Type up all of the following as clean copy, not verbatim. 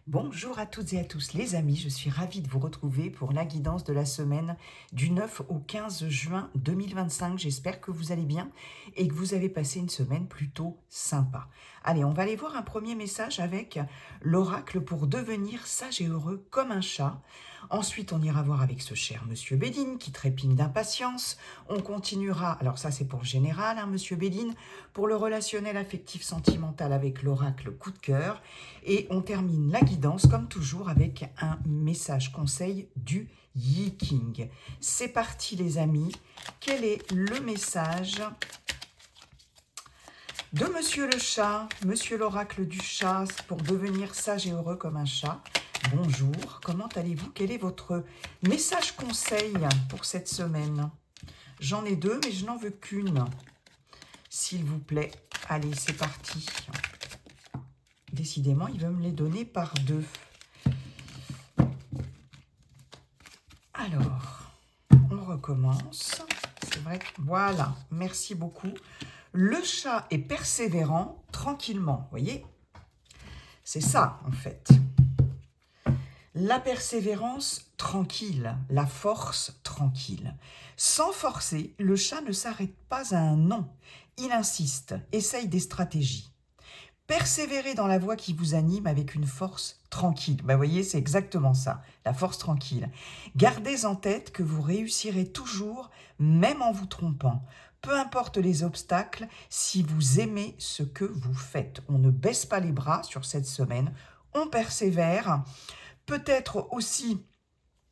Bonjour à toutes et à tous les amis, je suis ravie de vous retrouver pour la guidance de la semaine du 9 au 15 juin 2025. J'espère que vous allez bien et que vous avez passé une semaine plutôt sympa. Allez, on va aller voir un premier message avec l'oracle pour devenir sage et heureux comme un chat. Ensuite, on ira voir avec ce cher Monsieur Béline qui trépigne d'impatience. On continuera, alors ça c'est pour le général, hein, Monsieur Béline, pour le relationnel affectif sentimental avec l'oracle coup de cœur. Et on termine la guidance, comme toujours, avec un message conseil du Yi King. C'est parti, les amis. Quel est le message de Monsieur le Chat, Monsieur l'oracle du chat, pour devenir sage et heureux comme un chat? Bonjour, comment allez-vous? Quel est votre message conseil pour cette semaine? J'en ai deux, mais je n'en veux qu'une. S'il vous plaît, allez, c'est parti. Décidément, il veut me les donner par deux. Alors, on recommence. C'est vrai que voilà, merci beaucoup. Le chat est persévérant tranquillement, voyez? C'est ça, en fait. La persévérance tranquille, la force tranquille. Sans forcer, le chat ne s'arrête pas à un non. Il insiste, essaye des stratégies. Persévérez dans la voie qui vous anime avec une force tranquille. Vous voyez, c'est exactement ça, la force tranquille. Gardez en tête que vous réussirez toujours, même en vous trompant. Peu importe les obstacles, si vous aimez ce que vous faites. On ne baisse pas les bras sur cette semaine, on persévère. Peut-être aussi,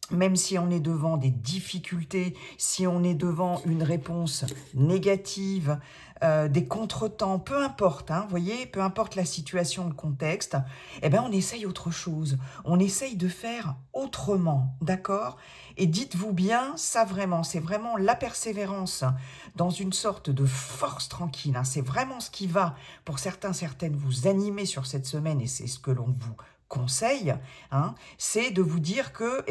même si on est devant des difficultés, si on est devant une réponse négative, des contretemps, peu importe, hein, voyez, peu importe la situation, le contexte, eh ben on essaye autre chose, on essaye de faire autrement, d'accord? Et dites-vous bien, ça vraiment, c'est vraiment la persévérance dans une sorte de force tranquille, hein, c'est vraiment ce qui va, pour certains, certaines, vous animer sur cette semaine, et c'est ce que l'on vous conseille, hein, c'est de vous dire que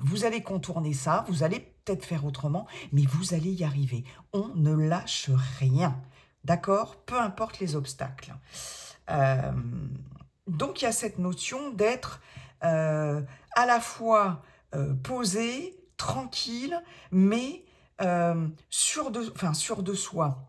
vous allez contourner ça, vous allez peut-être faire autrement, mais vous allez y arriver. On ne lâche rien, d'accord? Peu importe les obstacles. Euh, donc il y a cette notion d'être à la fois posé, tranquille, mais sûr de soi.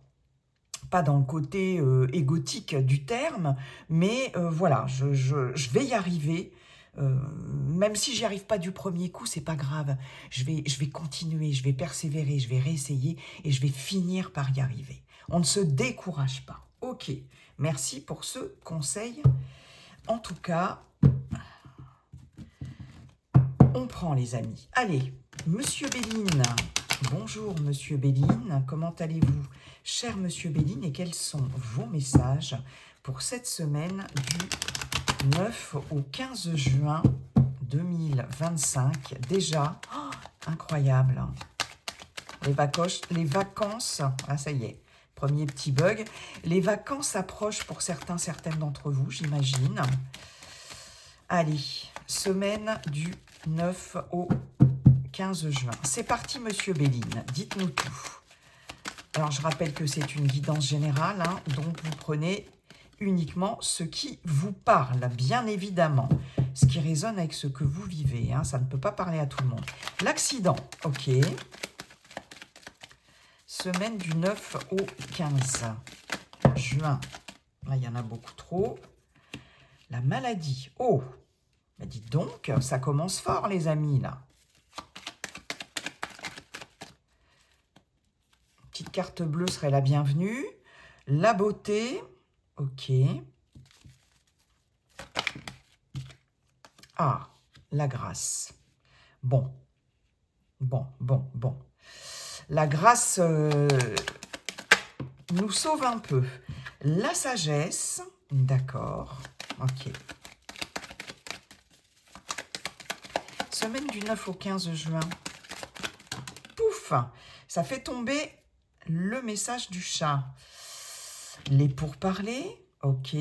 Pas dans le côté égotique du terme, mais voilà, je vais y arriver. Même si j'y arrive pas du premier coup, c'est pas grave. Je vais continuer, je vais persévérer, je vais réessayer et je vais finir par y arriver. On ne se décourage pas. Ok, merci pour ce conseil. En tout cas, on prend les amis. Allez, Monsieur Béline. Bonjour Monsieur Béline, comment allez-vous? Cher Monsieur Béline, et quels sont vos messages pour cette semaine du 9 au 15 juin 2025? Déjà, oh, incroyable. Les vacances, ah ça y est, premier petit bug. Les vacances approchent pour certains, certaines d'entre vous, j'imagine. Allez, semaine du 9 au 15 juin. C'est parti, Monsieur Béline, dites-nous tout. Alors, je rappelle que c'est une guidance générale, hein, donc vous prenez uniquement ce qui vous parle, bien évidemment. Ce qui résonne avec ce que vous vivez, hein, ça ne peut pas parler à tout le monde. L'accident, ok. Semaine du 9 au 15 juin. Là, il y en a beaucoup trop. La maladie, oh, bah dites donc, ça commence fort, les amis, là. Petite carte bleue serait la bienvenue. La beauté, ok. Ah, la grâce. Bon. La grâce nous sauve un peu. La sagesse, d'accord, ok. Semaine du 9 au 15 juin. Pouf, ça fait tomber le message du chat. Les pourparlers, ok.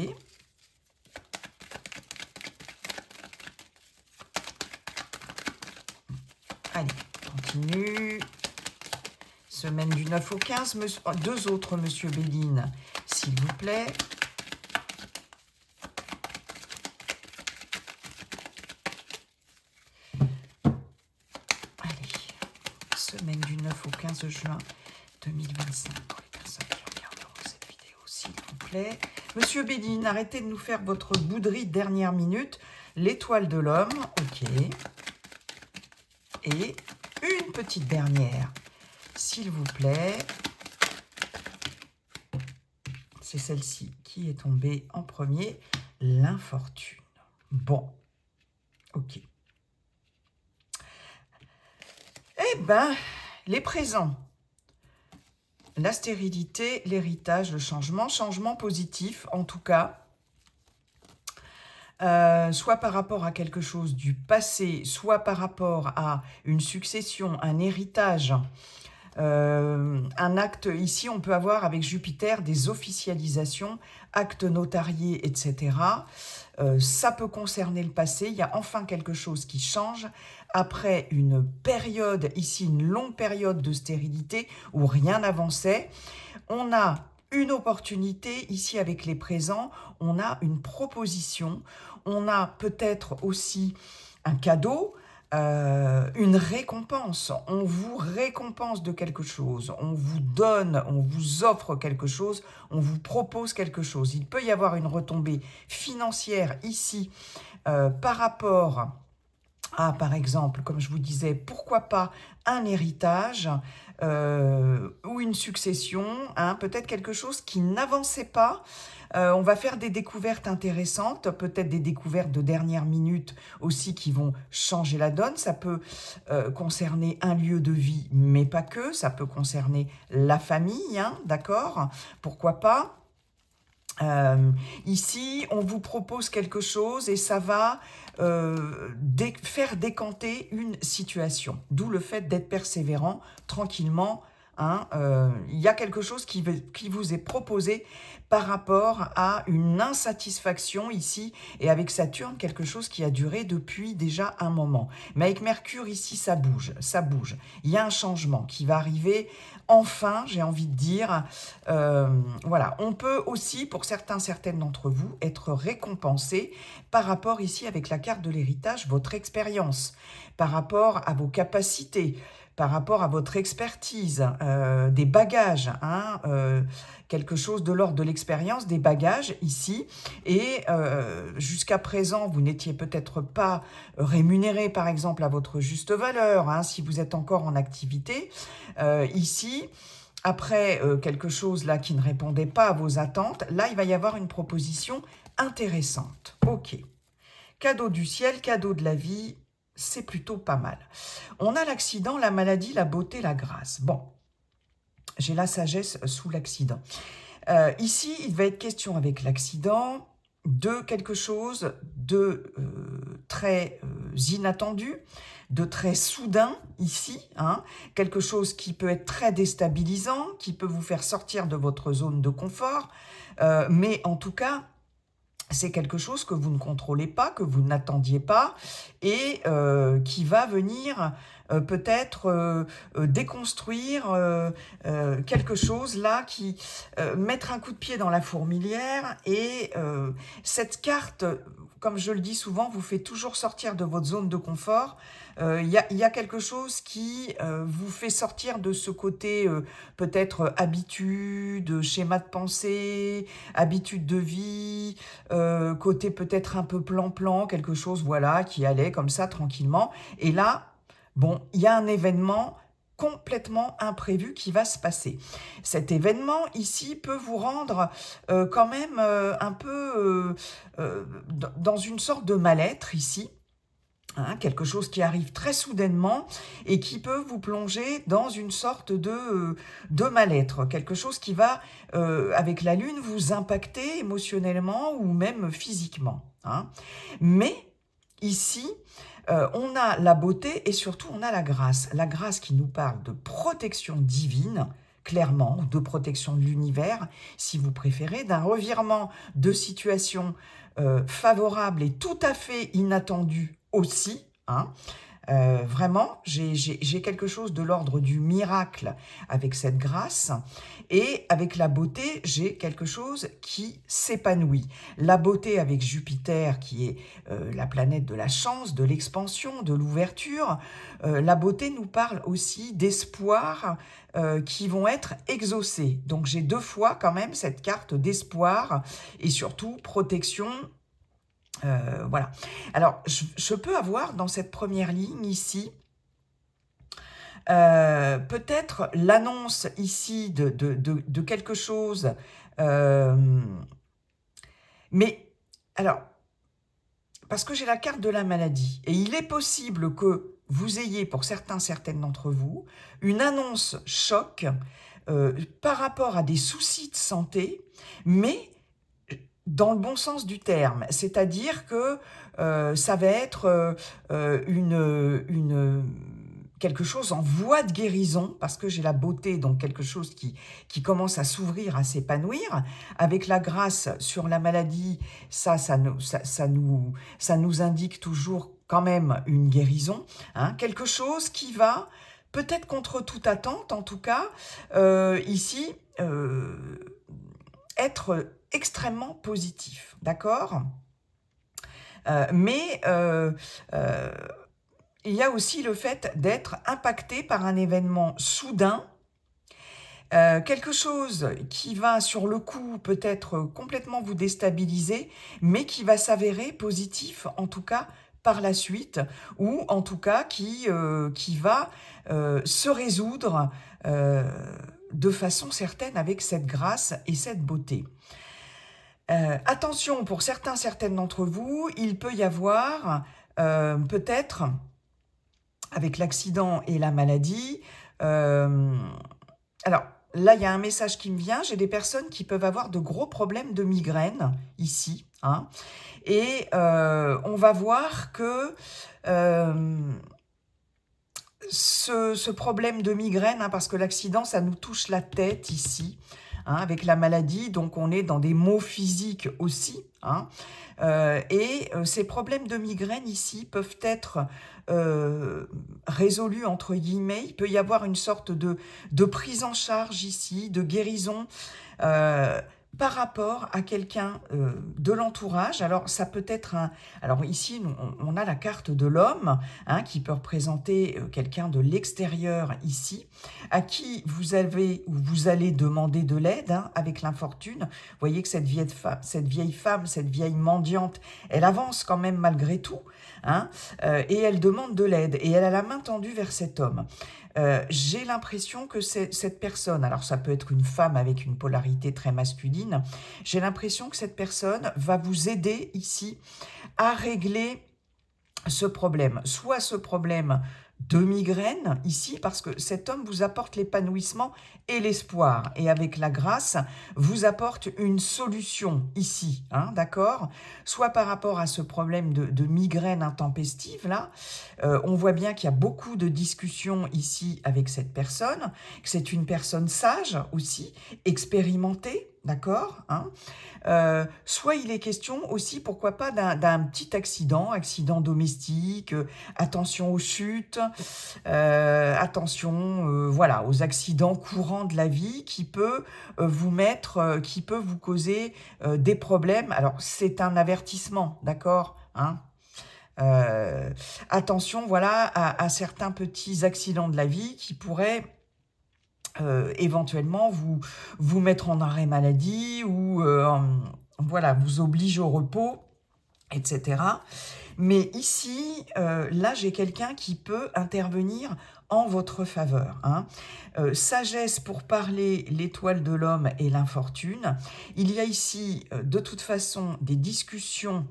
Allez, continue. Semaine du 9 au 15, deux autres, Monsieur Béline, s'il vous plaît. 9 au 15 juin 2025. Pour les personnes qui regarderont cette vidéo, s'il vous plaît. Monsieur Béline, arrêtez de nous faire votre bouderie de dernière minute. L'étoile de l'homme, ok. Et une petite dernière, s'il vous plaît. C'est celle-ci qui est tombée en premier, l'infortune. Bon, ok. Eh ben, les présents. La stérilité, l'héritage, le changement. Changement positif, en tout cas. Soit par rapport à quelque chose du passé, soit par rapport à une succession, un héritage, un acte. Ici, on peut avoir avec Jupiter des officialisations, actes notariés, etc. Ça peut concerner le passé. Il y a enfin quelque chose qui change après une période, ici une longue période de stérilité où rien n'avançait. On a une opportunité, ici avec les présents, on a une proposition, on a peut-être aussi un cadeau, une récompense. On vous récompense de quelque chose, on vous donne, on vous offre quelque chose, on vous propose quelque chose. Il peut y avoir une retombée financière ici par rapport à, par exemple, comme je vous disais, pourquoi pas un héritage ou une succession, hein, peut-être quelque chose qui n'avançait pas. On va faire des découvertes intéressantes, peut-être des découvertes de dernière minute aussi qui vont changer la donne. Ça peut concerner un lieu de vie, mais pas que. Ça peut concerner la famille, hein, d'accord? Pourquoi pas? Ici, on vous propose quelque chose et ça va faire décanter une situation. D'où le fait d'être persévérant, tranquillement. Hein, il y a quelque chose qui vous est proposé par rapport à une insatisfaction ici, et avec Saturne, quelque chose qui a duré depuis déjà un moment. Mais avec Mercure ici, ça bouge, ça bouge. Il y a un changement qui va arriver enfin, j'ai envie de dire. Voilà, on peut aussi, pour certaines d'entre vous, être récompensé par rapport ici avec la carte de l'héritage, votre expérience, par rapport à vos capacités, par rapport à votre expertise, des bagages, hein, quelque chose de l'ordre de l'expérience, des bagages ici. Et jusqu'à présent, vous n'étiez peut-être pas rémunéré, par exemple, à votre juste valeur, hein, si vous êtes encore en activité. Ici, après quelque chose là qui ne répondait pas à vos attentes, là, il va y avoir une proposition intéressante. Ok. Cadeau du ciel, cadeau de la vie, c'est plutôt pas mal. On a l'accident, la maladie, la beauté, la grâce. Bon, j'ai la sagesse sous l'accident. Ici, il va être question avec l'accident de quelque chose de très inattendu, de très soudain ici, hein, quelque chose qui peut être très déstabilisant, qui peut vous faire sortir de votre zone de confort, mais en tout cas, c'est quelque chose que vous ne contrôlez pas, que vous n'attendiez pas, et qui va venir peut-être déconstruire quelque chose là, qui mettre un coup de pied dans la fourmilière. Et cette carte, comme je le dis souvent, vous fait toujours sortir de votre zone de confort. Il y a quelque chose qui vous fait sortir de ce côté peut-être habitude, schéma de pensée, habitude de vie, côté peut-être un peu plan-plan, quelque chose voilà qui allait comme ça tranquillement. Et là, bon, il y a un événement complètement imprévu qui va se passer. Cet événement ici peut vous rendre quand même un peu dans une sorte de mal-être ici. Hein, quelque chose qui arrive très soudainement et qui peut vous plonger dans une sorte de mal-être. Quelque chose qui va, avec la Lune, vous impacter émotionnellement ou même physiquement. Hein. Mais ici, on a la beauté et surtout on a la grâce. La grâce qui nous parle de protection divine, clairement, de protection de l'univers, si vous préférez, d'un revirement de situation favorable et tout à fait inattendu aussi, hein, Vraiment, j'ai quelque chose de l'ordre du miracle avec cette grâce. Et avec la beauté, j'ai quelque chose qui s'épanouit. La beauté avec Jupiter, qui est la planète de la chance, de l'expansion, de l'ouverture. La beauté nous parle aussi d'espoir qui vont être exaucés. Donc j'ai 2 fois quand même cette carte d'espoir et surtout protection. Voilà. Alors, je peux avoir dans cette première ligne ici, peut-être l'annonce ici de quelque chose, mais alors, parce que j'ai la carte de la maladie, et il est possible que vous ayez, pour certaines d'entre vous, une annonce choc par rapport à des soucis de santé, mais dans le bon sens du terme, c'est-à-dire que ça va être quelque chose en voie de guérison, parce que j'ai la beauté, donc quelque chose qui commence à s'ouvrir, à s'épanouir. Avec la grâce sur la maladie, ça nous indique toujours quand même une guérison, hein, quelque chose qui va, peut-être contre toute attente, en tout cas, ici, être extrêmement positif, d'accord? Mais il y a aussi le fait d'être impacté par un événement soudain, quelque chose qui va sur le coup peut-être complètement vous déstabiliser, mais qui va s'avérer positif en tout cas par la suite, ou en tout cas qui va se résoudre de façon certaine avec cette grâce et cette beauté. Attention, pour certaines d'entre vous, il peut y avoir peut-être, avec l'accident et la maladie, alors là, il y a un message qui me vient, j'ai des personnes qui peuvent avoir de gros problèmes de migraine, ici, hein, et on va voir que ce problème de migraine, hein, parce que l'accident, ça nous touche la tête ici, hein, avec la maladie, donc on est dans des maux physiques aussi, hein, et ces problèmes de migraine ici peuvent être résolus entre guillemets. Il peut y avoir une sorte de prise en charge ici, de guérison par rapport à quelqu'un de l'entourage. Alors ça peut être un... Alors ici, on a la carte de l'homme, hein, qui peut représenter quelqu'un de l'extérieur ici, à qui vous avez ou vous allez demander de l'aide, hein, avec l'infortune. Vous voyez que cette vieille femme, cette vieille mendiante, elle avance quand même malgré tout, hein, et elle demande de l'aide, et elle a la main tendue vers cet homme. J'ai l'impression que cette personne, alors ça peut être une femme avec une polarité très masculine, j'ai l'impression que cette personne va vous aider ici à régler ce problème, soit ce problème de migraine ici, parce que cet homme vous apporte l'épanouissement et l'espoir, et avec la grâce, vous apporte une solution ici, hein, d'accord? Soit par rapport à ce problème de migraine intempestive, là, on voit bien qu'il y a beaucoup de discussions ici avec cette personne, que c'est une personne sage aussi, expérimentée, d'accord, hein, soit il est question aussi, pourquoi pas, d'un petit accident domestique, attention aux chutes, attention voilà, aux accidents courants de la vie qui peut qui peut vous causer des problèmes. Alors c'est un avertissement, d'accord, hein, attention voilà, à certains petits accidents de la vie qui pourraient éventuellement vous mettre en arrêt maladie ou voilà, vous oblige au repos, etc. Mais ici, là, j'ai quelqu'un qui peut intervenir en votre faveur, hein. Sagesse pour parler l'étoile de l'homme et l'infortune. Il y a ici, de toute façon, des discussions,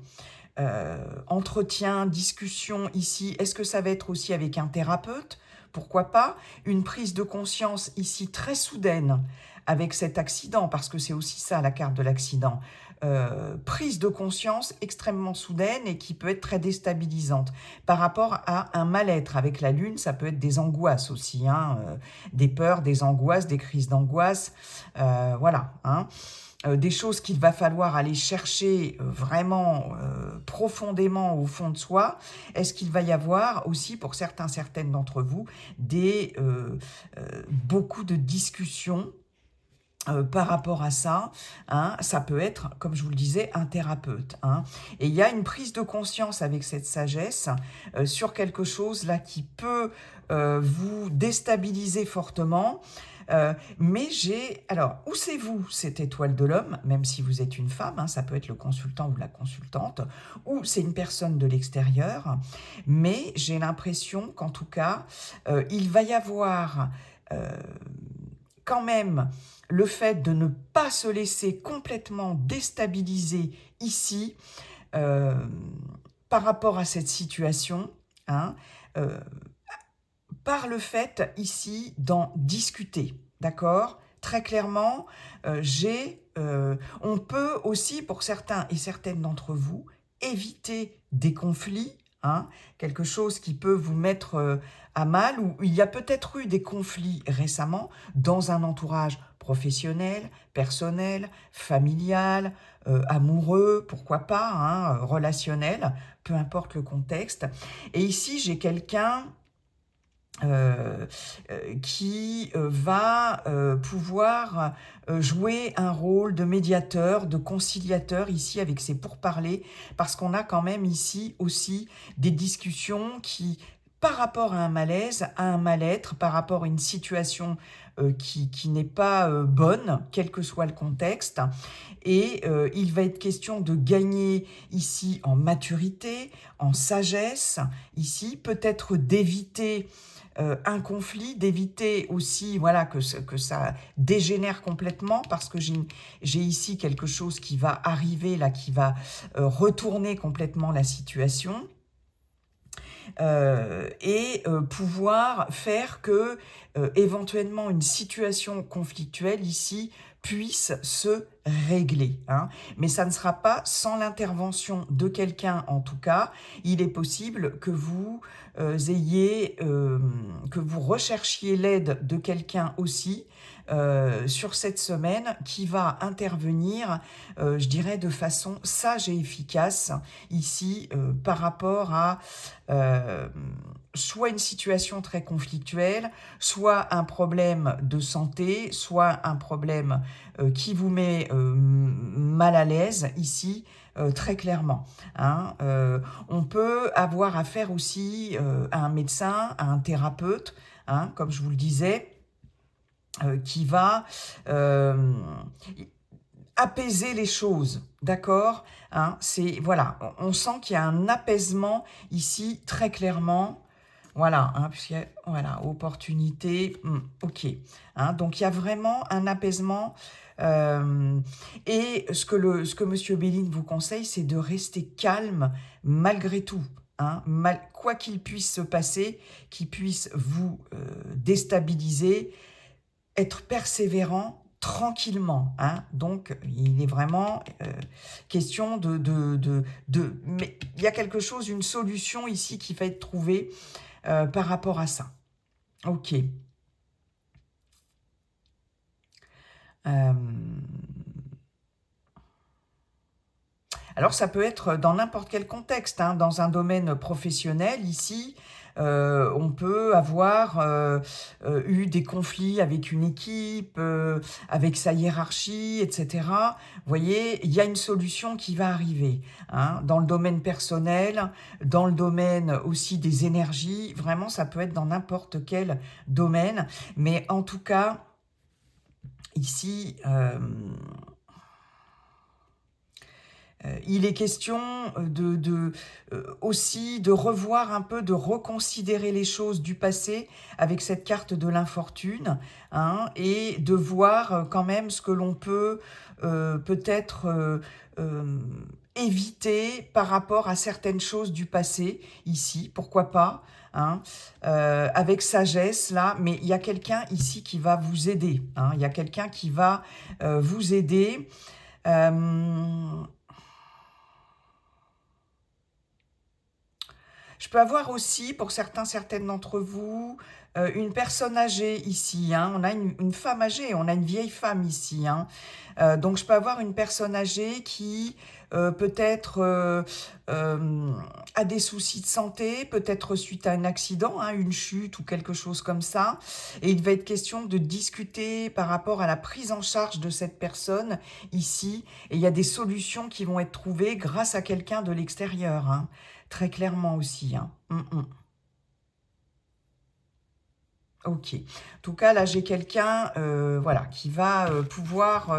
entretiens, discussions ici. Est-ce que ça va être aussi avec un thérapeute ? Pourquoi pas? Une prise de conscience ici très soudaine avec cet accident, parce que c'est aussi ça la carte de l'accident. Prise de conscience extrêmement soudaine et qui peut être très déstabilisante par rapport à un mal-être. Avec la lune, ça peut être des angoisses aussi, hein, des peurs, des angoisses, des crises d'angoisse, voilà, hein. des choses qu'il va falloir aller chercher vraiment profondément au fond de soi? Est-ce qu'il va y avoir aussi, pour certaines d'entre vous, beaucoup de discussions par rapport à ça, hein? Ça peut être, comme je vous le disais, un thérapeute, hein. Et il y a une prise de conscience avec cette sagesse sur quelque chose là qui peut vous déstabiliser fortement. Mais alors, où c'est vous, cette étoile de l'homme, même si vous êtes une femme, hein, ça peut être le consultant ou la consultante, ou c'est une personne de l'extérieur, mais j'ai l'impression qu'en tout cas, il va y avoir euh, quand même le fait de ne pas se laisser complètement déstabiliser ici euh, par rapport à cette situation, hein, euh, par le fait ici d'en discuter, d'accord? Très clairement, on peut aussi, pour certains et certaines d'entre vous, éviter des conflits, hein, quelque chose qui peut vous mettre à mal, ou il y a peut-être eu des conflits récemment dans un entourage professionnel, personnel, familial, amoureux, pourquoi pas, hein, relationnel, peu importe le contexte. Et ici, j'ai quelqu'un euh, qui va pouvoir jouer un rôle de médiateur, de conciliateur ici avec ses pourparlers, parce qu'on a quand même ici aussi des discussions qui, par rapport à un malaise, à un mal-être, par rapport à une situation qui n'est pas bonne, quel que soit le contexte, et il va être question de gagner ici en maturité, en sagesse, ici peut-être d'éviter un conflit, d'éviter aussi voilà, que ça dégénère complètement, parce que j'ai ici quelque chose qui va arriver, là, qui va retourner complètement la situation. Et pouvoir faire que éventuellement une situation conflictuelle ici puisse se régler, hein. Mais ça ne sera pas sans l'intervention de quelqu'un en tout cas. Il est possible que vous que vous recherchiez l'aide de quelqu'un aussi sur cette semaine qui va intervenir, je dirais, de façon sage et efficace ici par rapport à euh, soit une situation très conflictuelle, soit un problème de santé, soit un problème qui vous met mal à l'aise ici, très clairement, hein. On peut avoir affaire aussi à un médecin, à un thérapeute, hein, comme je vous le disais, qui va apaiser les choses, d'accord, hein, c'est voilà, on sent qu'il y a un apaisement ici très clairement, voilà, hein, puisqu'il y a, voilà, opportunité, ok, hein, donc il y a vraiment un apaisement et ce que Monsieur Béline vous conseille, c'est de rester calme malgré tout. Hein, quoi qu'il puisse se passer, qui puisse vous déstabiliser, être persévérant tranquillement, hein. Donc, il est vraiment question mais il y a quelque chose, une solution ici qui va être trouvée par rapport à ça. Ok. Euh, Alors, ça peut être dans n'importe quel contexte, hein, dans un domaine professionnel. Ici, on peut avoir eu des conflits avec une équipe, avec sa hiérarchie, etc. Vous voyez, il y a une solution qui va arriver, hein, dans le domaine personnel, dans le domaine aussi des énergies. Vraiment, ça peut être dans n'importe quel domaine. Mais en tout cas, ici... il est question aussi de revoir un peu, de reconsidérer les choses du passé avec cette carte de l'infortune, hein, et de voir quand même ce que l'on peut peut-être euh, éviter par rapport à certaines choses du passé, ici, pourquoi pas, hein, avec sagesse là, mais il y a quelqu'un ici qui va vous aider, hein, il y a quelqu'un qui va vous aider. Euh, Je peux avoir aussi, pour certaines d'entre vous, une personne âgée ici, hein. On a une femme âgée, on a une vieille femme ici, hein. Donc, je peux avoir une personne âgée qui peut-être a des soucis de santé, peut-être suite à un accident, hein, une chute ou quelque chose comme ça. Et il va être question de discuter par rapport à la prise en charge de cette personne ici. Et il y a des solutions qui vont être trouvées grâce à quelqu'un de l'extérieur, hein. Très clairement aussi, hein. Ok. En tout cas, là, j'ai quelqu'un voilà, qui va pouvoir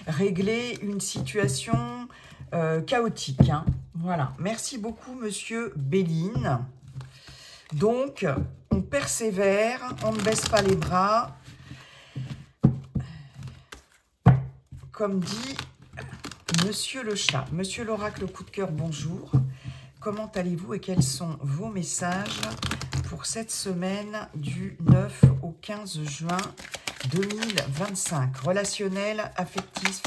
régler une situation chaotique, hein. Voilà. Merci beaucoup, monsieur Béline. Donc, on persévère, on ne baisse pas les bras. Comme dit monsieur le chat. Monsieur l'oracle coup de cœur, bonjour. Comment allez-vous et quels sont vos messages pour cette semaine du 9 au 15 juin 2025? Relationnel, affectif,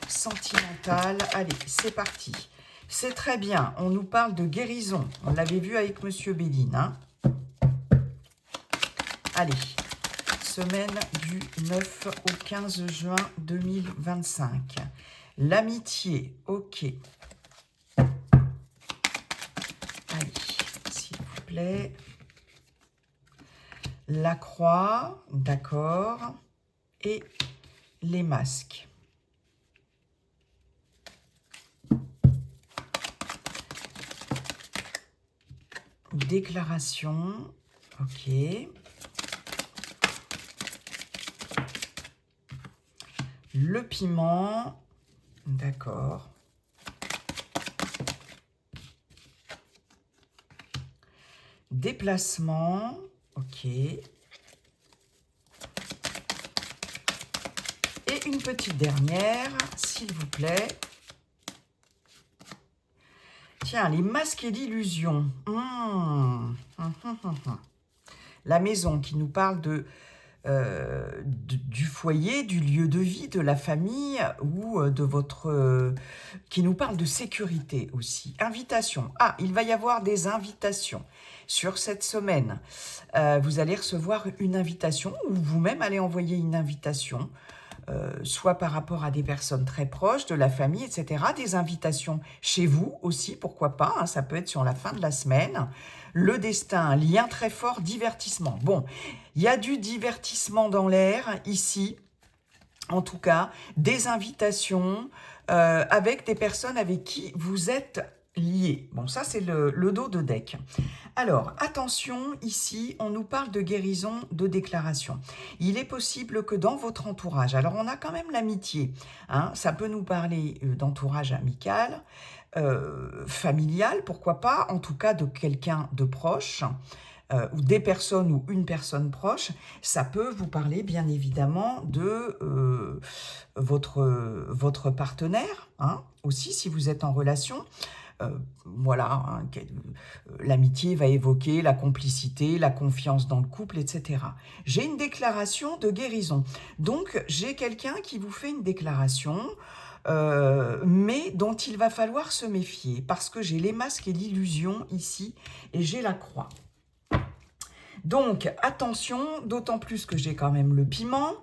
sentimental. Allez, c'est parti. C'est très bien. On nous parle de guérison. On l'avait vu avec monsieur Béline, hein. Allez, semaine du 9 au 15 juin 2025. L'amitié, ok. Allez, s'il vous plaît. La croix, d'accord. Et les masques. Déclaration, ok. Le piment, d'accord. Déplacement, ok. Et une petite dernière, s'il vous plaît. Tiens, les masques et l'illusion. La maison qui nous parle du foyer, du lieu de vie, de la famille ou de votre... qui nous parle de sécurité aussi. Invitation. Ah, il va y avoir des invitations sur cette semaine. Vous allez recevoir une invitation ou vous-même allez envoyer une invitation. Soit par rapport à des personnes très proches, de la famille, etc. Des invitations chez vous aussi, pourquoi pas, hein, ça peut être sur la fin de la semaine. Le destin, un lien très fort, divertissement. Bon, il y a du divertissement dans l'air ici, en tout cas, des invitations avec des personnes avec qui vous êtes liés. Bon, ça c'est le dos de deck. Alors, attention, ici, on nous parle de guérison, de déclaration. Il est possible que dans votre entourage, alors on a quand même l'amitié, hein, ça peut nous parler d'entourage amical, familial, pourquoi pas, en tout cas de quelqu'un de proche, ou des personnes ou une personne proche, ça peut vous parler bien évidemment de votre partenaire, hein, aussi si vous êtes en relation. Voilà, hein, l'amitié va évoquer la complicité, la confiance dans le couple, etc. J'ai une déclaration de guérison. Donc, j'ai quelqu'un qui vous fait une déclaration, mais dont il va falloir se méfier, parce que j'ai les masques et l'illusion ici, et j'ai la croix. Donc, attention, d'autant plus que j'ai quand même le piment.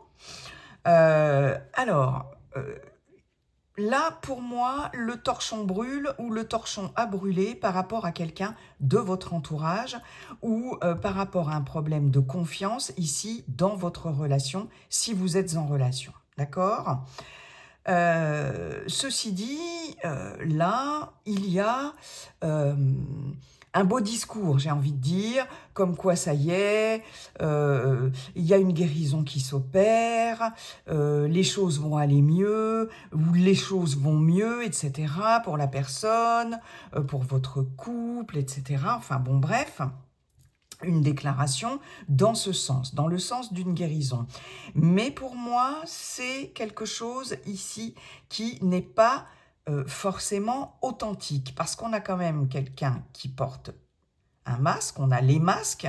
Là, pour moi, le torchon brûle ou le torchon a brûlé par rapport à quelqu'un de votre entourage ou par rapport à un problème de confiance ici dans votre relation, si vous êtes en relation. D'accord ? Ceci dit, là, il y a un beau discours, j'ai envie de dire, comme quoi ça y est, il y a une guérison qui s'opère, les choses vont aller mieux, ou les choses vont mieux, etc. pour la personne, pour votre couple, etc. Enfin bon, bref, une déclaration dans ce sens, dans le sens d'une guérison. Mais pour moi, c'est quelque chose ici qui n'est pas forcément authentique, parce qu'on a quand même quelqu'un qui porte un masque, on a les masques,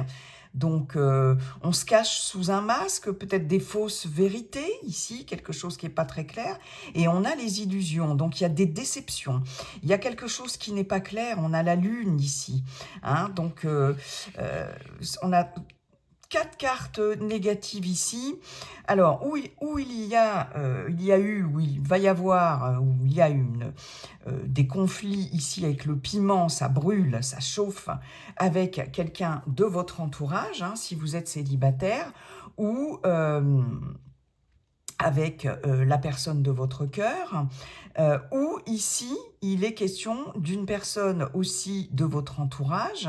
donc on se cache sous un masque, peut-être des fausses vérités ici, quelque chose qui n'est pas très clair, et on a les illusions, donc il y a des déceptions, il y a quelque chose qui n'est pas clair, on a la lune ici, hein, donc on a 4 cartes négatives ici. Alors, où il va y avoir, où il y a des conflits ici avec le piment, ça brûle, ça chauffe, avec quelqu'un de votre entourage, hein, si vous êtes célibataire, ou avec la personne de votre cœur, ou ici, il est question d'une personne aussi de votre entourage,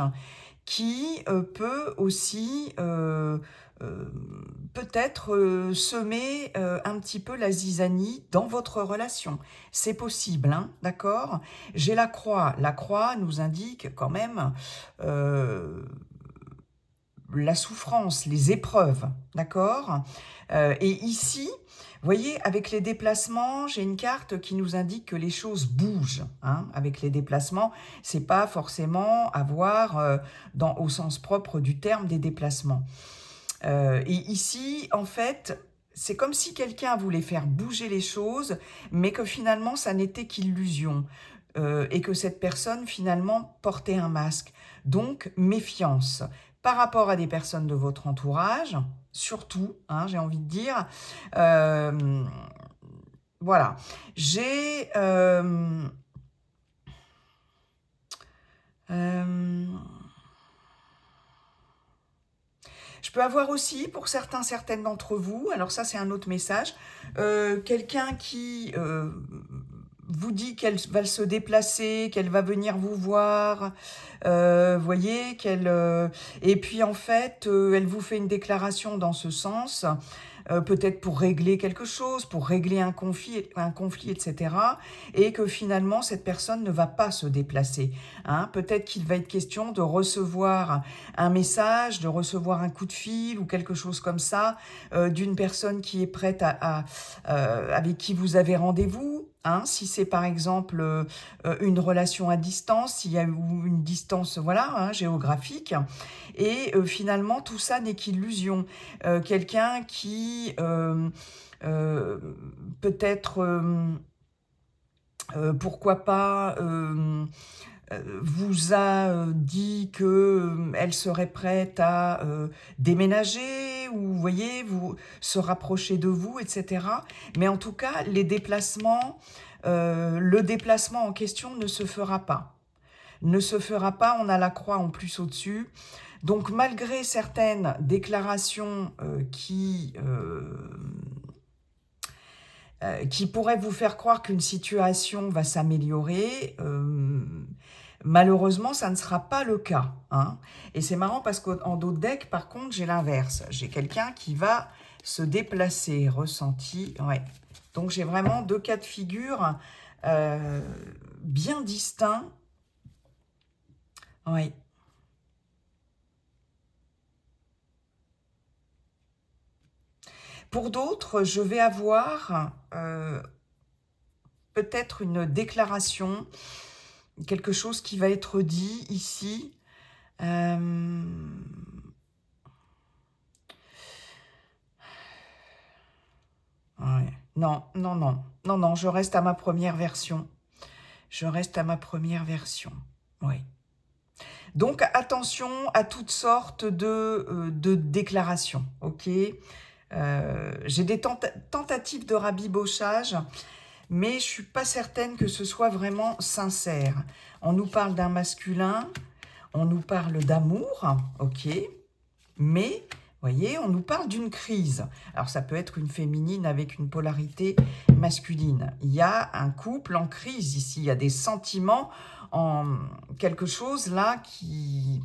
qui peut aussi peut-être semer un petit peu la zizanie dans votre relation. C'est possible, hein, d'accord? J'ai la croix. La croix nous indique quand même la souffrance, les épreuves, d'accord? Et ici, vous voyez, avec les déplacements, j'ai une carte qui nous indique que les choses bougent. Hein. Avec les déplacements, c'est pas forcément avoir au sens propre du terme des déplacements. Et ici, en fait, c'est comme si quelqu'un voulait faire bouger les choses, mais que finalement, ça n'était qu'illusion. Et que cette personne, finalement, portait un masque. Donc, méfiance par rapport à des personnes de votre entourage, surtout, hein, j'ai envie de dire. Voilà. J'ai... je peux avoir aussi, pour certaines d'entre vous, alors ça c'est un autre message, quelqu'un qui vous dit qu'elle va se déplacer, qu'elle va venir vous voir, voyez, et puis en fait, elle vous fait une déclaration dans ce sens, peut-être pour régler quelque chose, pour régler un conflit, etc. Et que finalement, cette personne ne va pas se déplacer. Hein. Peut-être qu'il va être question de recevoir un message, de recevoir un coup de fil ou quelque chose comme ça, d'une personne qui est prête avec qui vous avez rendez-vous. Hein, si c'est par exemple une relation à distance, s'il y a une distance voilà, hein, géographique, et finalement tout ça n'est qu'illusion. Quelqu'un qui euh, peut-être, pourquoi pas, vous a dit qu'elle serait prête à déménager ou, vous voyez, vous se rapprocher de vous, etc. Mais en tout cas, les déplacements, le déplacement en question ne se fera pas. Ne se fera pas, on a la croix en plus au-dessus. Donc, malgré certaines déclarations qui pourraient vous faire croire qu'une situation va s'améliorer, malheureusement, ça ne sera pas le cas. Hein. Et c'est marrant parce qu'en d'autres decks, par contre, j'ai l'inverse. J'ai quelqu'un qui va se déplacer, ressenti. Ouais. Donc, j'ai vraiment 2 cas de figure bien distincts. Oui. Pour d'autres, je vais avoir peut-être une déclaration, quelque chose qui va être dit ici. Ouais. Non, non, non. Non, non, je reste à ma première version. Je reste à ma première version. Oui. Donc, attention à toutes sortes de déclarations. Ok. J'ai des tentatives de rabibochage, mais je ne suis pas certaine que ce soit vraiment sincère. On nous parle d'un masculin, on nous parle d'amour, ok, mais, voyez, on nous parle d'une crise. Alors, ça peut être une féminine avec une polarité masculine. Il y a un couple en crise ici, il y a des sentiments en quelque chose là qui...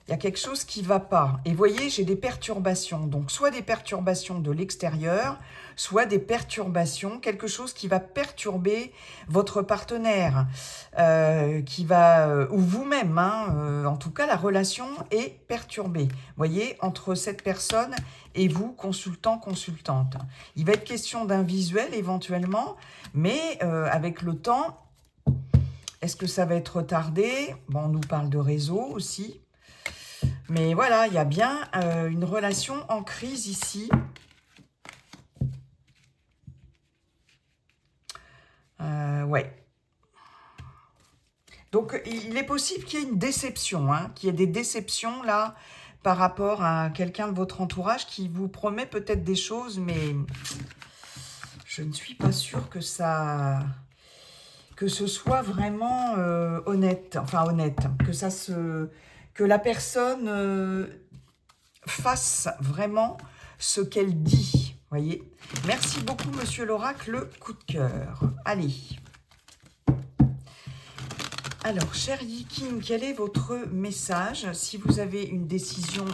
Il y a quelque chose qui ne va pas. Et vous voyez, j'ai des perturbations. Donc, soit des perturbations de l'extérieur, soit des perturbations, quelque chose qui va perturber votre partenaire, ou vous-même. Hein, en tout cas, la relation est perturbée. Vous voyez, entre cette personne et vous, consultant, consultante. Il va être question d'un visuel éventuellement, mais avec le temps, est-ce que ça va être retardé? Bon, on nous parle de réseau aussi. Mais voilà, il y a bien une relation en crise ici. Ouais. Donc, il est possible qu'il y ait une déception, hein, qu'il y ait des déceptions là, par rapport à quelqu'un de votre entourage qui vous promet peut-être des choses, mais je ne suis pas sûre que ça... que ce soit vraiment honnête, que la personne fasse vraiment ce qu'elle dit, voyez. Merci beaucoup, Monsieur l'Oracle, coup de cœur. Allez. Alors, cher Yiking, quel est votre message? Si vous avez une décision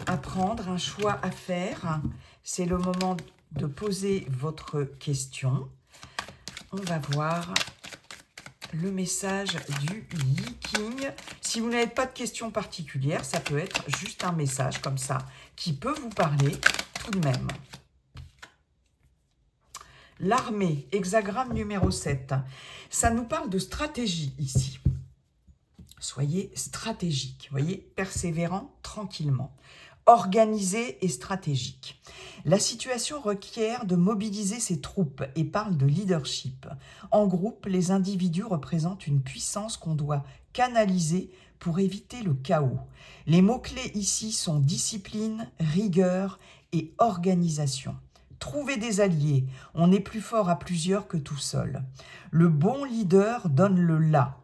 à prendre, un choix à faire, c'est le moment de poser votre question. On va voir le message du Yiking. Si vous n'avez pas de question particulière, ça peut être juste un message comme ça qui peut vous parler tout de même. L'armée, hexagramme numéro 7. Ça nous parle de stratégie ici. Soyez stratégique, voyez, persévérant tranquillement. Organisé et stratégique. La situation requiert de mobiliser ses troupes et parle de leadership. En groupe, les individus représentent une puissance qu'on doit canaliser pour éviter le chaos. Les mots-clés ici sont discipline, rigueur et organisation. Trouver des alliés, on est plus fort à plusieurs que tout seul. Le bon leader donne le là.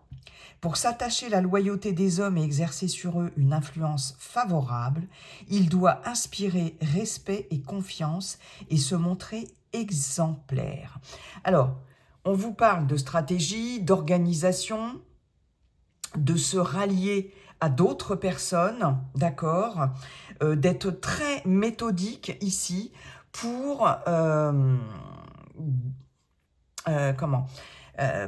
Pour s'attacher la loyauté des hommes et exercer sur eux une influence favorable, il doit inspirer respect et confiance et se montrer exemplaire. Alors, on vous parle de stratégie, d'organisation, de se rallier à d'autres personnes, d'accord, d'être très méthodique ici pour...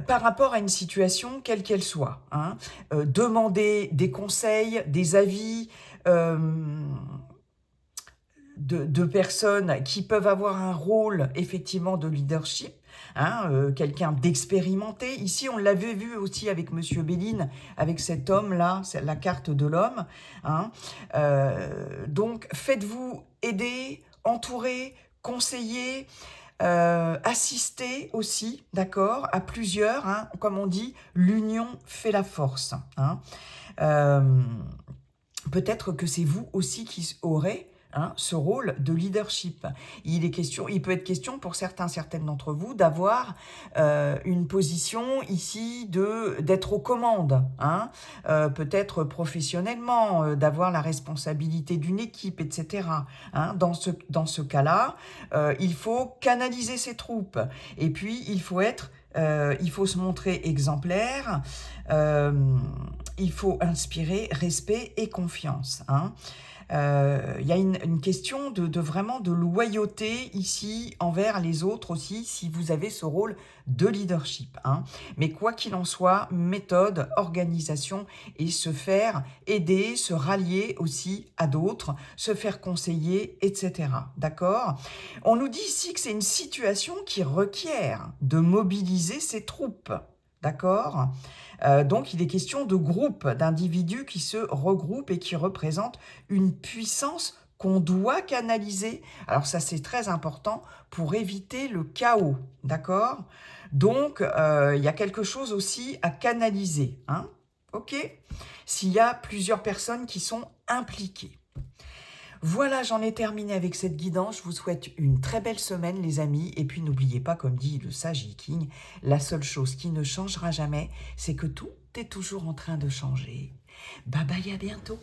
par rapport à une situation quelle qu'elle soit. Hein. Demander des conseils, des avis de personnes qui peuvent avoir un rôle effectivement de leadership, hein, quelqu'un d'expérimenté. Ici, on l'avait vu aussi avec Monsieur Béline, avec cet homme-là, c'est la carte de l'homme. Hein. Donc, faites-vous aider, entourer, conseiller, assister aussi, d'accord, à plusieurs, hein, comme on dit, l'union fait la force. Hein. Peut-être que c'est vous aussi qui aurez ce rôle de leadership. Il peut être question pour certaines d'entre vous d'avoir une position ici d'être aux commandes, hein, peut-être professionnellement, d'avoir la responsabilité d'une équipe, etc. Hein. Dans ce cas-là, il faut canaliser ses troupes et puis il faut se montrer exemplaire, il faut inspirer respect et confiance. Hein. Y a une question vraiment de loyauté ici envers les autres aussi, si vous avez ce rôle de leadership. Hein. Mais quoi qu'il en soit, méthode, organisation et se faire aider, se rallier aussi à d'autres, se faire conseiller, etc. D'accord ? On nous dit ici que c'est une situation qui requiert de mobiliser ses troupes. D'accord ? Donc, il est question de groupes, d'individus qui se regroupent et qui représentent une puissance qu'on doit canaliser. Alors ça, c'est très important pour éviter le chaos, d'accord ? Donc, il y a quelque chose aussi à canaliser, hein ? Ok ? S'il y a plusieurs personnes qui sont impliquées. Voilà, j'en ai terminé avec cette guidance. Je vous souhaite une très belle semaine, les amis. Et puis, n'oubliez pas, comme dit le sage Yiking, la seule chose qui ne changera jamais, c'est que tout est toujours en train de changer. Bye bye, à bientôt.